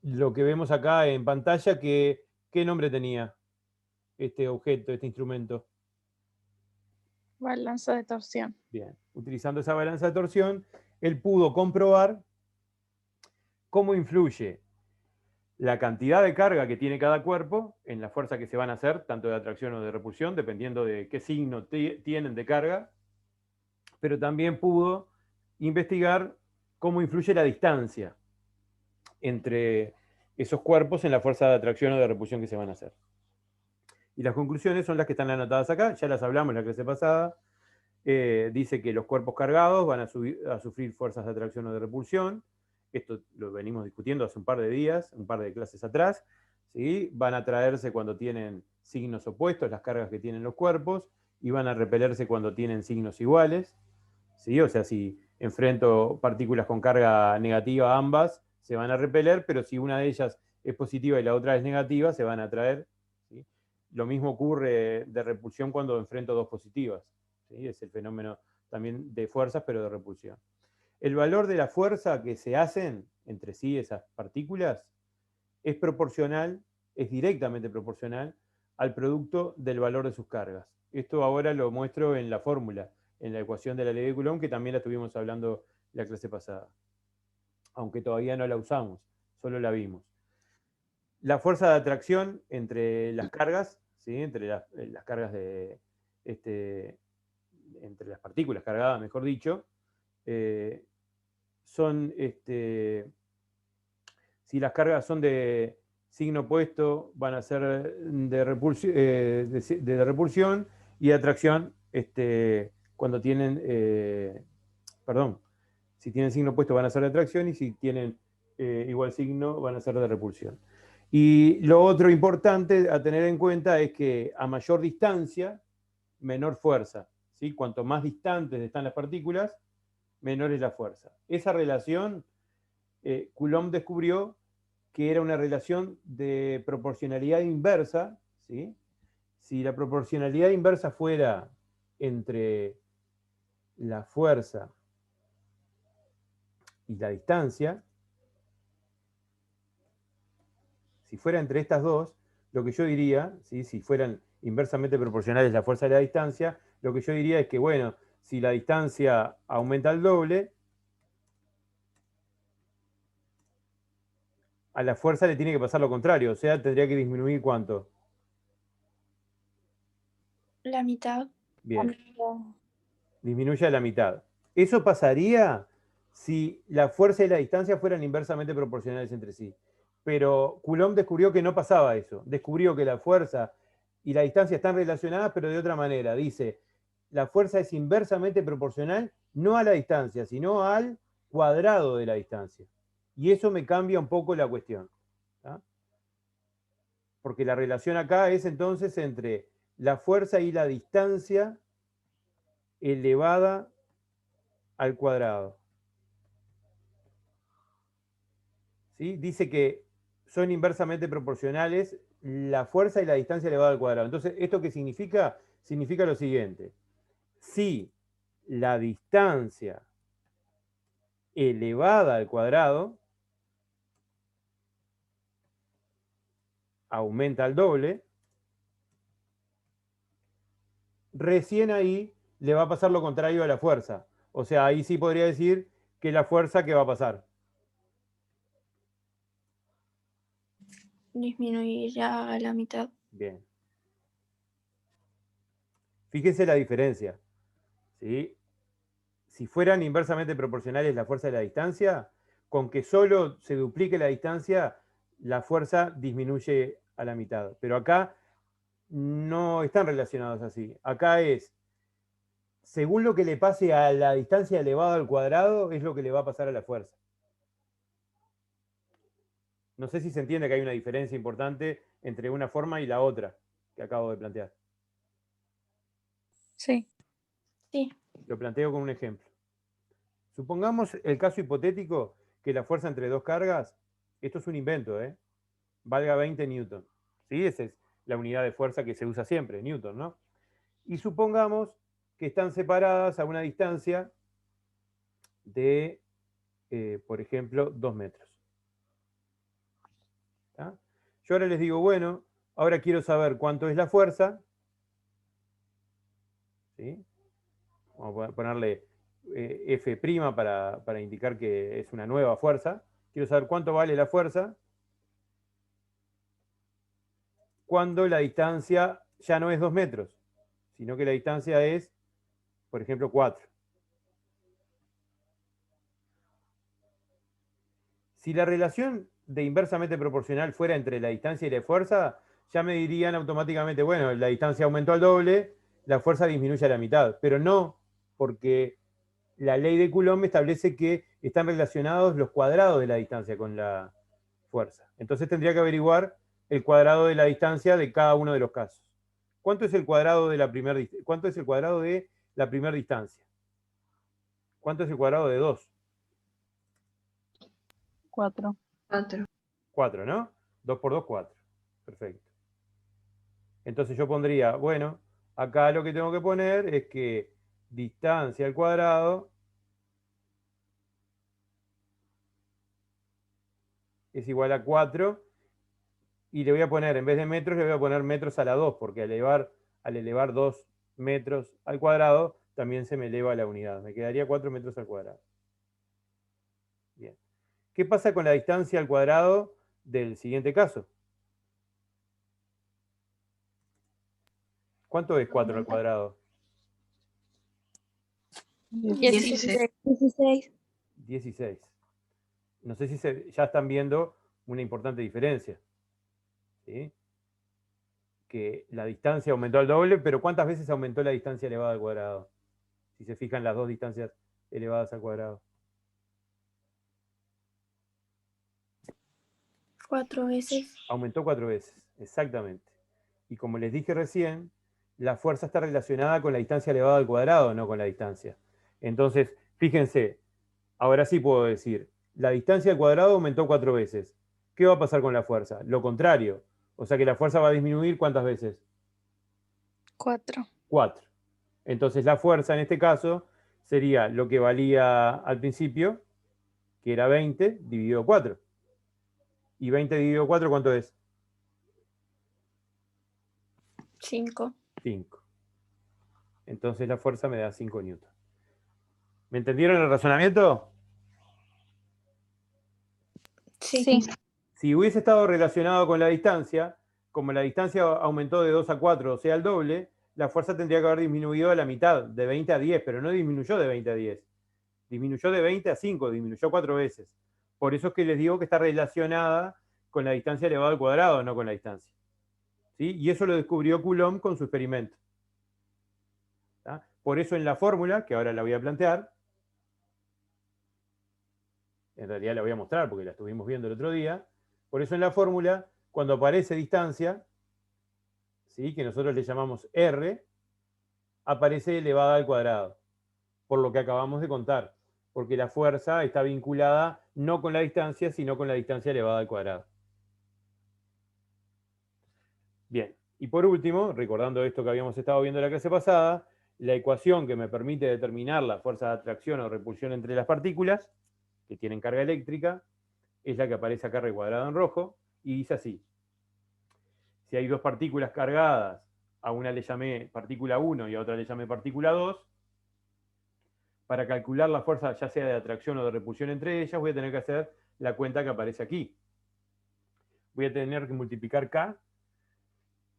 lo que vemos acá en pantalla, ¿qué nombre tenía este objeto, este instrumento? Balanza de torsión. Bien, utilizando esa balanza de torsión, él pudo comprobar cómo influye la cantidad de carga que tiene cada cuerpo en la fuerza que se van a hacer, tanto de atracción o de repulsión, dependiendo de qué signo tienen de carga, pero también pudo investigar cómo influye la distancia entre esos cuerpos en la fuerza de atracción o de repulsión que se van a hacer. Y las conclusiones son las que están anotadas acá, ya las hablamos en la clase pasada. Dice que los cuerpos cargados van a sufrir fuerzas de atracción o de repulsión. Esto lo venimos discutiendo hace un par de días, un par de clases atrás. ¿Sí? Van a atraerse cuando tienen signos opuestos, las cargas que tienen los cuerpos, y van a repelerse cuando tienen signos iguales. ¿Sí? O sea, si enfrento partículas con carga negativa, ambas se van a repeler, pero si una de ellas es positiva y la otra es negativa, se van a atraer. ¿Sí? Lo mismo ocurre de repulsión cuando enfrento dos positivas. ¿Sí? Es el fenómeno también de fuerzas, pero de repulsión. El valor de la fuerza que se hacen entre sí esas partículas es proporcional, es directamente proporcional al producto del valor de sus cargas. Esto ahora lo muestro en la fórmula, en la ecuación de la ley de Coulomb, que también la estuvimos hablando la clase pasada, aunque todavía no la usamos, solo la vimos. La fuerza de atracción entre las cargas, ¿sí? Entre las cargas de, entre las partículas cargadas, mejor dicho, son, si las cargas son de signo opuesto, van a ser de repulsión y de atracción, cuando tienen, perdón, si tienen signo opuesto van a ser de atracción y si tienen igual signo van a ser de repulsión. Y lo otro importante a tener en cuenta es que a mayor distancia, menor fuerza. ¿Sí? Cuanto más distantes están las partículas, menor es la fuerza. Esa relación, Coulomb descubrió que era una relación de proporcionalidad inversa. ¿Sí? Si la proporcionalidad inversa fuera entre la fuerza y la distancia, si fuera entre estas dos, lo que yo diría, ¿sí? Si fueran inversamente proporcionales la fuerza y la distancia, lo que yo diría es que, bueno, si la distancia aumenta al doble, a la fuerza le tiene que pasar lo contrario, o sea, tendría que disminuir ¿cuánto? La mitad. Bien, disminuye a la mitad. Eso pasaría si la fuerza y la distancia fueran inversamente proporcionales entre sí. Pero Coulomb descubrió que no pasaba eso. Descubrió que la fuerza y la distancia están relacionadas, pero de otra manera. Dice, la fuerza es inversamente proporcional no a la distancia, sino al cuadrado de la distancia. Y eso me cambia un poco la cuestión. ¿Tá? Porque la relación acá es entonces entre la fuerza y la distancia elevada al cuadrado. ¿Sí? Dice que son inversamente proporcionales la fuerza y la distancia elevada al cuadrado. Entonces, ¿esto qué significa? Significa lo siguiente. Si la distancia elevada al cuadrado aumenta al doble, recién ahí le va a pasar lo contrario a la fuerza. O sea, ahí sí podría decir que la fuerza, ¿qué va a pasar? Disminuirá a la mitad. Bien. Fíjense la diferencia. ¿Sí? Si fueran inversamente proporcionales la fuerza y la distancia, con que solo se duplique la distancia, la fuerza disminuye a la mitad. Pero acá no están relacionados así. Acá es, según lo que le pase a la distancia elevada al cuadrado, es lo que le va a pasar a la fuerza. No sé si se entiende que hay una diferencia importante entre una forma y la otra que acabo de plantear. Sí. Sí. Lo planteo con un ejemplo. Supongamos el caso hipotético que la fuerza entre dos cargas, esto es un invento, valga 20 newton. ¿Sí? Esa es la unidad de fuerza que se usa siempre, newton, ¿no? Y supongamos que están separadas a una distancia de, por ejemplo, 2 metros. ¿Tá? Yo ahora les digo, bueno, ahora quiero saber cuánto es la fuerza. ¿Sí? Vamos a ponerle F' para indicar que es una nueva fuerza. Quiero saber cuánto vale la fuerza cuando la distancia ya no es 2 metros, sino que la distancia es, por ejemplo, 4. Si la relación de inversamente proporcional fuera entre la distancia y la fuerza, ya me dirían automáticamente, bueno, la distancia aumentó al doble, la fuerza disminuye a la mitad, pero no, porque la ley de Coulomb establece que están relacionados los cuadrados de la distancia con la fuerza. Entonces tendría que averiguar el cuadrado de la distancia de cada uno de los casos. ¿Cuánto es el cuadrado de la primera distancia? ¿Cuánto es el cuadrado de la primera distancia? ¿Cuánto es el cuadrado de 2? 4. 4, ¿no? 2 por 2, 4. Perfecto. Entonces yo pondría, bueno, acá lo que tengo que poner es que distancia al cuadrado es igual a 4, y le voy a poner, en vez de metros, le voy a poner metros a la 2, porque al elevar 2 metros al cuadrado, también se me eleva la unidad. Me quedaría 4 metros al cuadrado. Bien. ¿Qué pasa con la distancia al cuadrado del siguiente caso? ¿Cuánto es 4 al cuadrado? 16. 16. No sé si ya están viendo una importante diferencia. ¿Sí? Que la distancia aumentó al doble, pero ¿cuántas veces aumentó la distancia elevada al cuadrado? Si se fijan las dos distancias elevadas al cuadrado. 4 veces. Aumentó 4 veces, exactamente. Y como les dije recién, la fuerza está relacionada con la distancia elevada al cuadrado, no con la distancia. Entonces, fíjense, ahora sí puedo decir, la distancia al cuadrado aumentó 4 veces. ¿Qué va a pasar con la fuerza? Lo contrario. O sea que la fuerza va a disminuir ¿cuántas veces? 4. 4. Entonces la fuerza en este caso sería lo que valía al principio, que era 20 dividido 4. ¿Y 20 dividido 4 cuánto es? 5. 5. Entonces la fuerza me da 5 newton. ¿Me entendieron el razonamiento? Sí. Si hubiese estado relacionado con la distancia, como la distancia aumentó de 2 a 4, o sea, al doble, la fuerza tendría que haber disminuido a la mitad, de 20 a 10, pero no disminuyó de 20 a 10. Disminuyó de 20 a 5, disminuyó 4 veces. Por eso es que les digo que está relacionada con la distancia elevada al cuadrado, no con la distancia. ¿Sí? Y eso lo descubrió Coulomb con su experimento. ¿Tá? Por eso en la fórmula, que ahora la voy a plantear, en realidad la voy a mostrar porque la estuvimos viendo el otro día, por eso en la fórmula, cuando aparece distancia, ¿sí? Que nosotros le llamamos R, aparece elevada al cuadrado, por lo que acabamos de contar, porque la fuerza está vinculada no con la distancia, sino con la distancia elevada al cuadrado. Bien, y por último, recordando esto que habíamos estado viendo en la clase pasada, la ecuación que me permite determinar la fuerza de atracción o repulsión entre las partículas, que tienen carga eléctrica, es la que aparece acá recuadrada en rojo, y dice así. Si hay dos partículas cargadas, a una le llamé partícula 1 y a otra le llamé partícula 2, para calcular la fuerza ya sea de atracción o de repulsión entre ellas, voy a tener que hacer la cuenta que aparece aquí. Voy a tener que multiplicar K,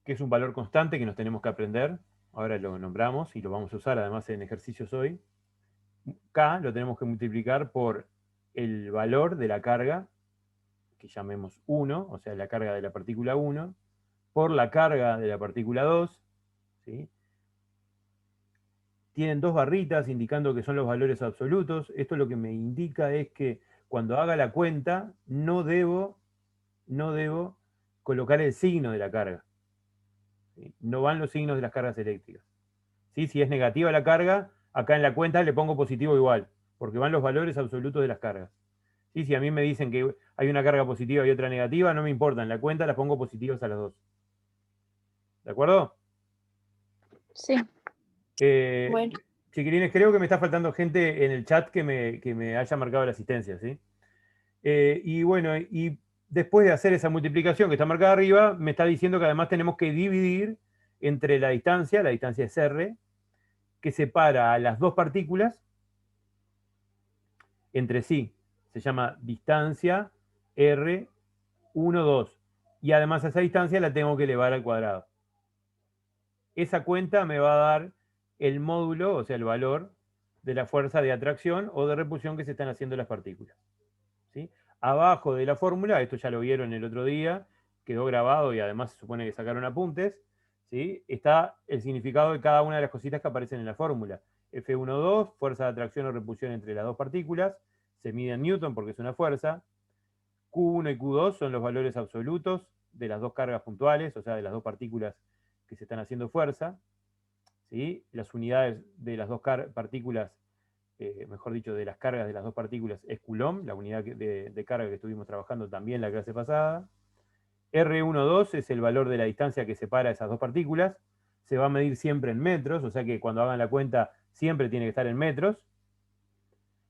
que es un valor constante que nos tenemos que aprender. Ahora lo nombramos y lo vamos a usar además en ejercicios hoy. K lo tenemos que multiplicar por el valor de la carga, que llamemos 1, o sea, la carga de la partícula 1, por la carga de la partícula 2, ¿sí? Tienen dos barritas indicando que son los valores absolutos. Esto lo que me indica es que cuando haga la cuenta no debo colocar el signo de la carga. ¿Sí? No van los signos de las cargas eléctricas. ¿Sí? Si es negativa la carga, acá en la cuenta le pongo positivo igual, porque van los valores absolutos de las cargas. ¿Sí? Si a mí me dicen que hay una carga positiva y otra negativa, no me importa, en la cuenta las pongo positivas a las dos. ¿De acuerdo? Sí. Bueno. Chiquilines, creo que me está faltando gente en el chat que me haya marcado la asistencia, ¿sí? Y bueno, y después de hacer esa multiplicación que está marcada arriba, me está diciendo que además tenemos que dividir entre la distancia es R, que separa a las dos partículas entre sí. Se llama distancia R1, 2. Y además a esa distancia la tengo que elevar al cuadrado. Esa cuenta me va a dar el módulo, o sea, el valor de la fuerza de atracción o de repulsión que se están haciendo las partículas. ¿Sí? Abajo de la fórmula, esto ya lo vieron el otro día, quedó grabado y además se supone que sacaron apuntes, ¿sí? Está el significado de cada una de las cositas que aparecen en la fórmula. F1,2, fuerza de atracción o repulsión entre las dos partículas, se mide en Newton porque es una fuerza. Q1 y Q2 son los valores absolutos de las dos cargas puntuales, o sea, de las dos partículas que se están haciendo fuerza. ¿Sí? Las unidades de las dos partículas, mejor dicho, de las cargas de las dos partículas es Coulomb, la unidad de carga que estuvimos trabajando también la clase pasada. R12 es el valor de la distancia que separa esas dos partículas. Se va a medir siempre en metros, o sea que cuando hagan la cuenta siempre tiene que estar en metros.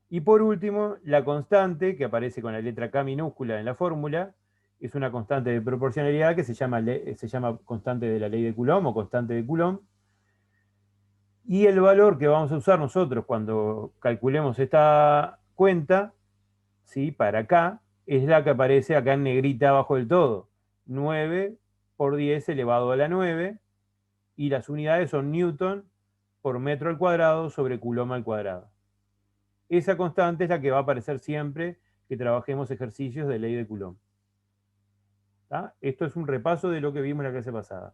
Y por último, la constante, que aparece con la letra K minúscula en la fórmula, es una constante de proporcionalidad que se llama constante de la ley de Coulomb o constante de Coulomb. Y el valor que vamos a usar nosotros cuando calculemos esta cuenta, ¿sí? Para acá, es la que aparece acá en negrita abajo del todo. 9 por 10 elevado a la 9, y las unidades son Newton por metro al cuadrado sobre Coulomb al cuadrado. Esa constante es la que va a aparecer siempre que trabajemos ejercicios de ley de Coulomb. ¿Tá? Esto es un repaso de lo que vimos en la clase pasada.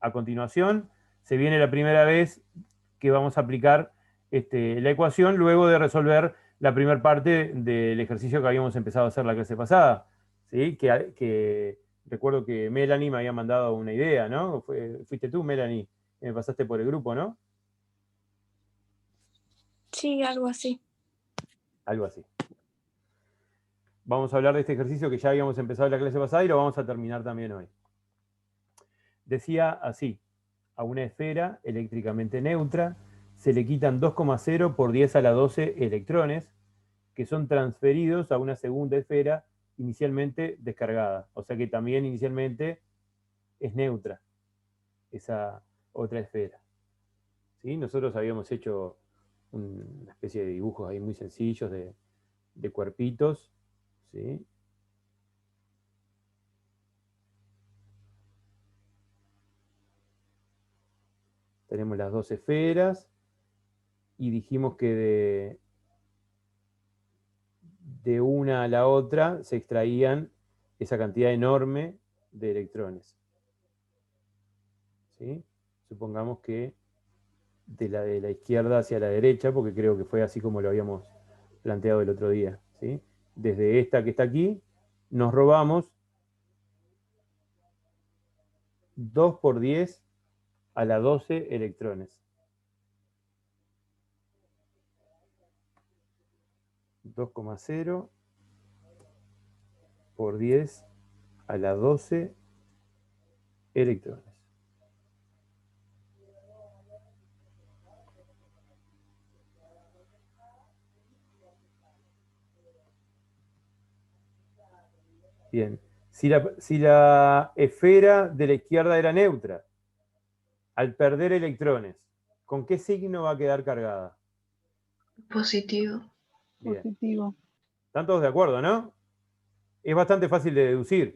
A continuación, se viene la primera vez que vamos a aplicar la ecuación luego de resolver la primera parte del ejercicio que habíamos empezado a hacer la clase pasada. ¿Sí? Que recuerdo que Melanie me había mandado una idea, ¿no? Fuiste tú, Melanie, que me pasaste por el grupo, ¿no? Sí, algo así. Algo así. Vamos a hablar de este ejercicio que ya habíamos empezado la clase pasada y lo vamos a terminar también hoy. Decía así: a una esfera eléctricamente neutra se le quitan 2,0 por 10 a la 12 electrones que son transferidos a una segunda esfera inicialmente descargada. O sea que también inicialmente es neutra esa otra esfera. ¿Sí? Nosotros habíamos hecho una especie de dibujos ahí muy sencillos de cuerpitos. ¿Sí? Tenemos las dos esferas y dijimos que de una a la otra se extraían esa cantidad enorme de electrones. ¿Sí? Supongamos que de la izquierda hacia la derecha, porque creo que fue así como lo habíamos planteado el otro día. ¿Sí? Desde esta que está aquí, nos robamos 2 por 10 a la 12 electrones. 2,0 por 10 a la 12 electrones. Bien. Si la esfera de la izquierda era neutra, al perder electrones, ¿con qué signo va a quedar cargada? Positivo. Bien. Positivo. ¿Están todos de acuerdo, no? Es bastante fácil de deducir.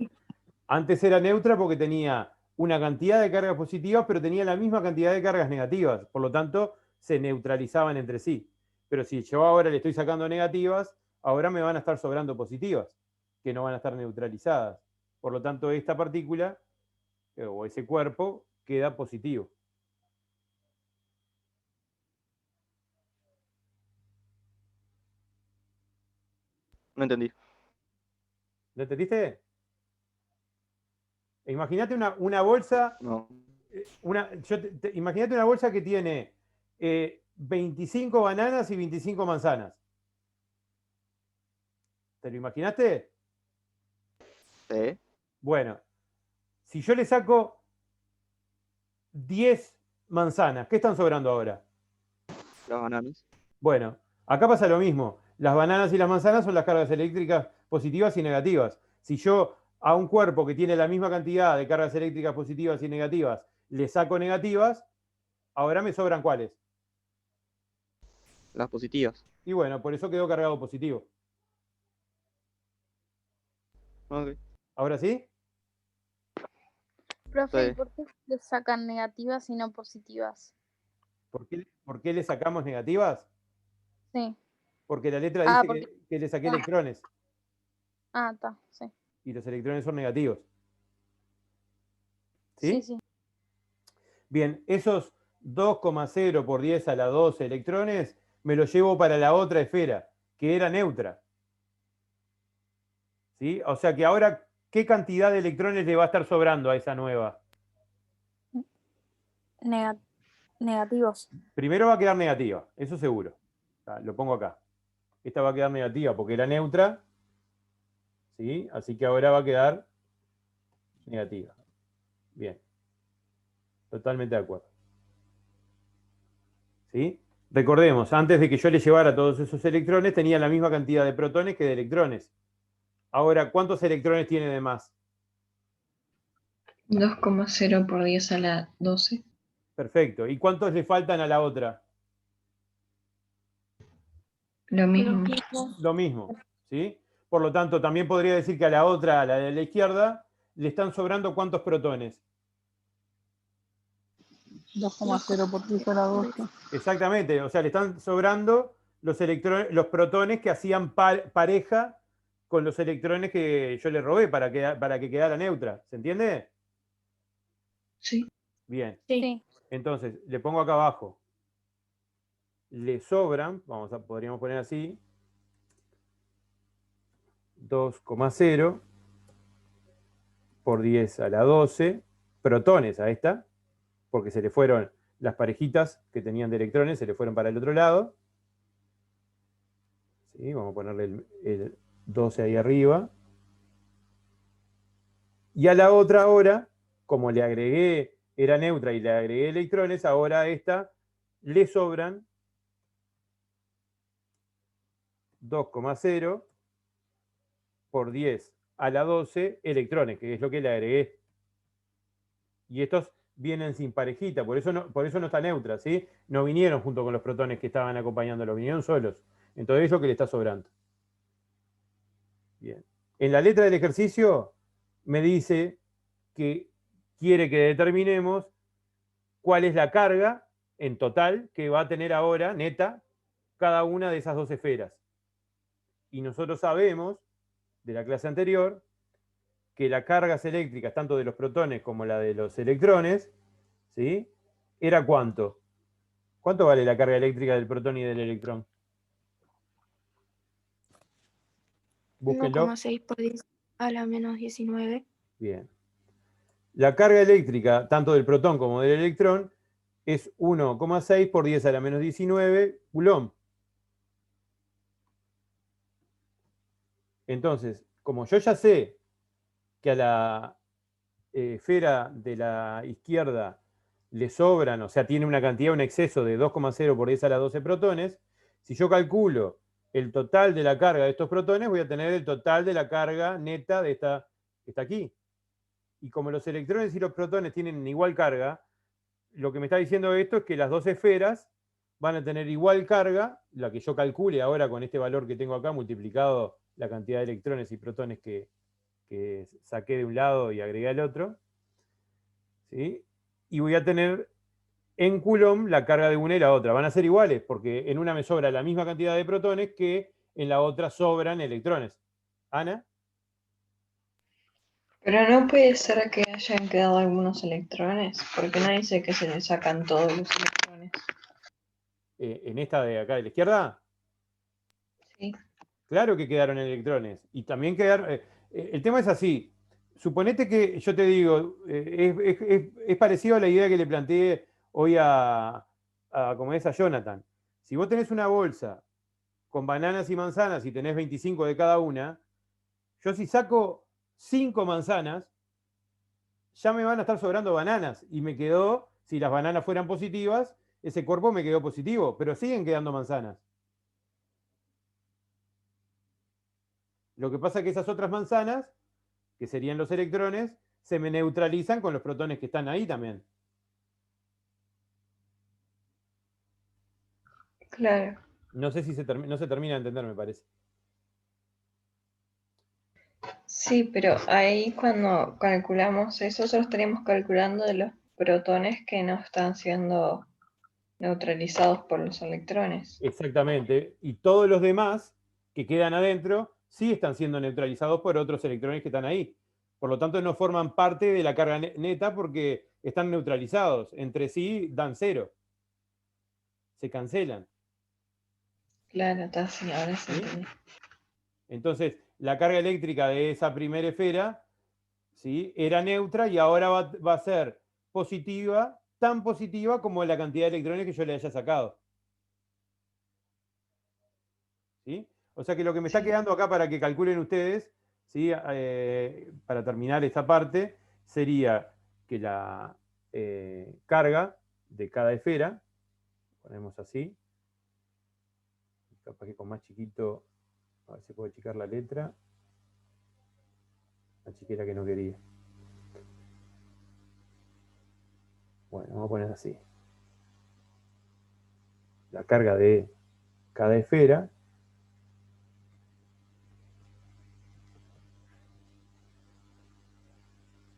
Antes era neutra porque tenía una cantidad de cargas positivas, pero tenía la misma cantidad de cargas negativas. Por lo tanto, se neutralizaban entre sí. Pero si yo ahora le estoy sacando negativas, ahora me van a estar sobrando positivas, que no van a estar neutralizadas. Por lo tanto, esta partícula, o ese cuerpo, queda positivo. No entendí. ¿Lo entendiste? Imagínate una bolsa. No. Imagínate una bolsa que tiene 25 bananas y 25 manzanas. ¿Te lo imaginaste? Sí. Bueno, si yo le saco 10 manzanas, ¿qué están sobrando ahora? Las bananas. Bueno, acá pasa lo mismo. Las bananas y las manzanas son las cargas eléctricas positivas y negativas. Si yo a un cuerpo que tiene la misma cantidad de cargas eléctricas positivas y negativas, le saco negativas, ahora me sobran ¿cuáles? Las positivas. Y bueno, por eso quedó cargado positivo. Ok. ¿Ahora sí? Profe, ¿y Sí. por qué le sacan negativas y no positivas? ¿Por qué le sacamos negativas? Sí. Porque la letra Ah, dice porque... que le saqué electrones. Ah, está, sí. Y los electrones son negativos. Sí, ¿Sí? sí. Bien, esos 2,0 por 10 a la 12 electrones me los llevo para la otra esfera, que era neutra. ¿Sí? O sea que ahora, ¿qué cantidad de electrones le va a estar sobrando a esa nueva? Negativos. Primero va a quedar negativa, eso seguro. Lo pongo acá. Esta va a quedar negativa porque era neutra. ¿Sí? Así que ahora va a quedar negativa. Bien. Totalmente de acuerdo. ¿Sí? Recordemos, antes de que yo le llevara todos esos electrones, tenía la misma cantidad de protones que de electrones. Ahora, ¿cuántos electrones tiene de más? 2,0 por 10 a la 12. Perfecto. ¿Y cuántos le faltan a la otra? Lo mismo. Lo mismo. ¿Sí? Por lo tanto, también podría decir que a la otra, a la de la izquierda, le están sobrando ¿cuántos protones? 2,0 por 10 a la 12. Exactamente. O sea, le están sobrando los electrones, los protones que hacían pareja con los electrones que yo le robé para que quedara neutra. ¿Se entiende? Sí. Bien. Sí. Entonces, le pongo acá abajo. Le sobran, podríamos poner así, 2,0 por 10 a la 12 protones a esta, porque se le fueron las parejitas que tenían de electrones, se le fueron para el otro lado. ¿Sí? Vamos a ponerle el 12 ahí arriba. Y a la otra ahora, como le agregué, era neutra y le agregué electrones, ahora a esta le sobran 2,0 por 10 a la 12 electrones, que es lo que le agregué. Y estos vienen sin parejita, por eso no está neutra, ¿sí? No vinieron junto con los protones que estaban acompañándolos, vinieron solos. Entonces es lo que le está sobrando. Bien. En la letra del ejercicio me dice que quiere que determinemos cuál es la carga en total que va a tener ahora, neta, cada una de esas dos esferas. Y nosotros sabemos, de la clase anterior, que las cargas eléctricas, tanto de los protones como la de los electrones, ¿sí? ¿Era cuánto? ¿Cuánto vale la carga eléctrica del protón y del electrón? Búsquenlo. 1,6 por 10 a la menos 19. Bien. La carga eléctrica, tanto del protón como del electrón, es 1,6 por 10 a la menos 19 Coulomb. Entonces, como yo ya sé que a la esfera de la izquierda le sobran, o sea, tiene una cantidad, un exceso de 2,0 por 10 a la 12 protones, si yo calculo el total de la carga de estos protones, voy a tener el total de la carga neta de esta que está aquí. Y como los electrones y los protones tienen igual carga, lo que me está diciendo esto es que las dos esferas van a tener igual carga, la que yo calcule ahora con este valor que tengo acá, multiplicado la cantidad de electrones y protones que saqué de un lado y agregué al otro. ¿Sí? Y voy a tener en Coulomb la carga de una y la otra. Van a ser iguales, porque en una me sobra la misma cantidad de protones que en la otra sobran electrones. ¿Ana? Pero no puede ser que hayan quedado algunos electrones, porque no dice que se le sacan todos los electrones. En esta de acá de la izquierda, Sí. claro que quedaron electrones. Y también quedaron... el tema es así. Suponete que yo te digo, es parecido a la idea que le planteé hoy como es a Jonathan. Si vos tenés una bolsa con bananas y manzanas y tenés 25 de cada una, yo si saco 5 manzanas, ya me van a estar sobrando bananas. Y me quedó, si las bananas fueran positivas, ese cuerpo me quedó positivo, pero siguen quedando manzanas. Lo que pasa es que esas otras manzanas, que serían los electrones, se me neutralizan con los protones que están ahí también. Claro. No sé si no se termina de entender, me parece. Sí, pero ahí cuando calculamos eso, solo estaríamos calculando de los protones que no están siendo neutralizados por los electrones. Exactamente. Y todos los demás que quedan adentro sí están siendo neutralizados por otros electrones que están ahí. Por lo tanto, no forman parte de la carga neta porque están neutralizados. Entre sí dan cero. Se cancelan. Claro, está así, ahora se ¿Sí? entiende. Entonces, la carga eléctrica de esa primera esfera, ¿sí?, era neutra y ahora va a ser positiva, tan positiva como la cantidad de electrones que yo le haya sacado. ¿Sí? O sea que lo que me está Sí. quedando acá para que calculen ustedes, ¿sí?, para terminar esta parte, sería que la carga de cada esfera, ponemos así, capaz que con más chiquito, a ver si puedo achicar la letra, la chiquera que no quería. Bueno, vamos a poner así. La carga de cada esfera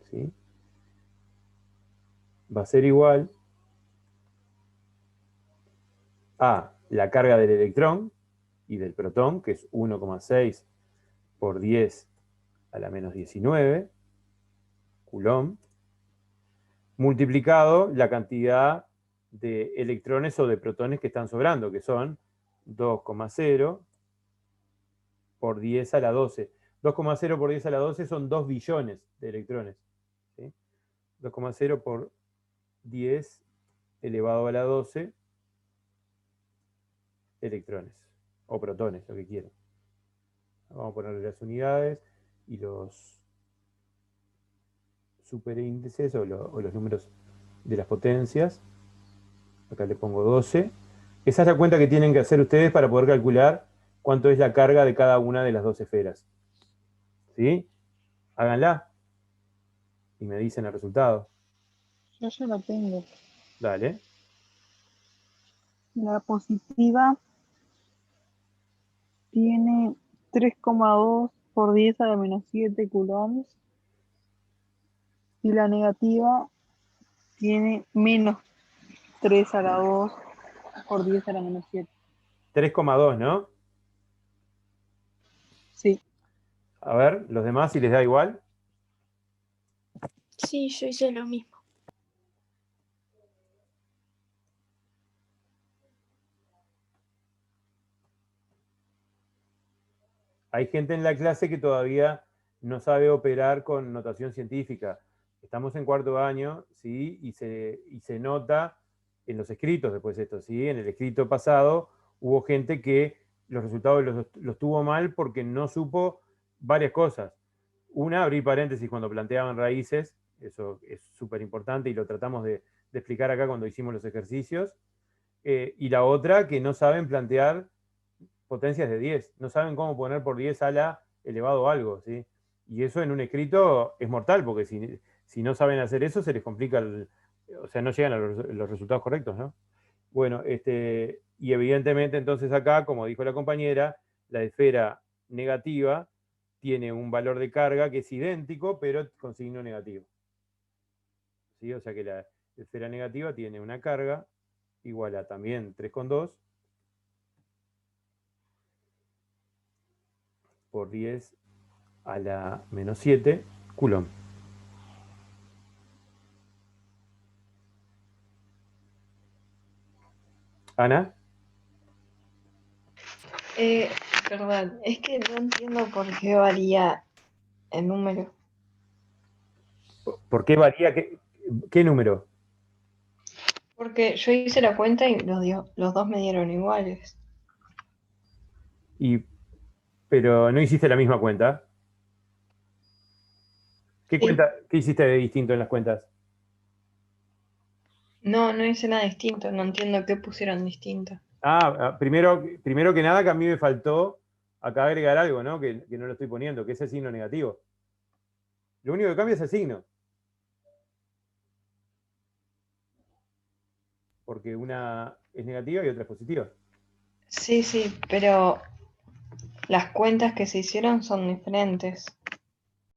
¿sí?, va a ser igual a la carga del electrón y del protón, que es 1,6 por 10 a la menos 19 Coulomb, multiplicado la cantidad de electrones o de protones que están sobrando, que son 2,0 por 10 a la 12. 2,0 por 10 a la 12 son 2 billones de electrones. ¿Sí? 2,0 por 10 elevado a la 12 electrones, o protones, lo que quieran. Vamos a ponerle las unidades y los superíndices o los números de las potencias. Acá le pongo 12. Esa es la cuenta que tienen que hacer ustedes para poder calcular cuánto es la carga de cada una de las dos esferas. ¿Sí? Háganla y me dicen el resultado. Yo ya lo tengo. Dale. La positiva tiene 3,2 por 10 a la menos 7 coulombs. Y la negativa tiene menos 3 a la 2 por 10 a la menos 7. 3,2, ¿no? Sí. A ver, los demás, si les da igual. Sí, yo hice lo mismo. Hay gente en la clase que todavía no sabe operar con notación científica. Estamos en cuarto año, ¿sí? Y se nota en los escritos después de esto, ¿sí? En el escrito pasado hubo gente que los resultados los tuvo mal porque no supo varias cosas. Una, abrir paréntesis cuando planteaban raíces, eso es súper importante y lo tratamos de explicar acá cuando hicimos los ejercicios. Y la otra, que no saben plantear potencias de 10, no saben cómo poner por 10 a la elevado algo, ¿sí? Y eso en un escrito es mortal, porque si no saben hacer eso, se les complica, o sea, no llegan a los resultados correctos, ¿no? Bueno, y evidentemente entonces acá, como dijo la compañera, la esfera negativa tiene un valor de carga que es idéntico, pero con signo negativo. ¿Sí? O sea que la esfera negativa tiene una carga igual a también 3,2 por 10 a la menos 7 Coulomb. Ana. Perdón, es que no entiendo por qué varía el número. ¿Por qué varía? ¿Qué número? Porque yo hice la cuenta y los dos me dieron iguales. Pero no hiciste la misma cuenta. ¿Qué Sí. qué hiciste de distinto en las cuentas? No, no hice nada distinto, no entiendo qué pusieron distinto. Primero que nada que a mí me faltó acá agregar algo, ¿no? Que no lo estoy poniendo, que es el signo negativo. Lo único que cambia es el signo. Porque una es negativa y otra es positiva. Sí, sí, pero las cuentas que se hicieron son diferentes.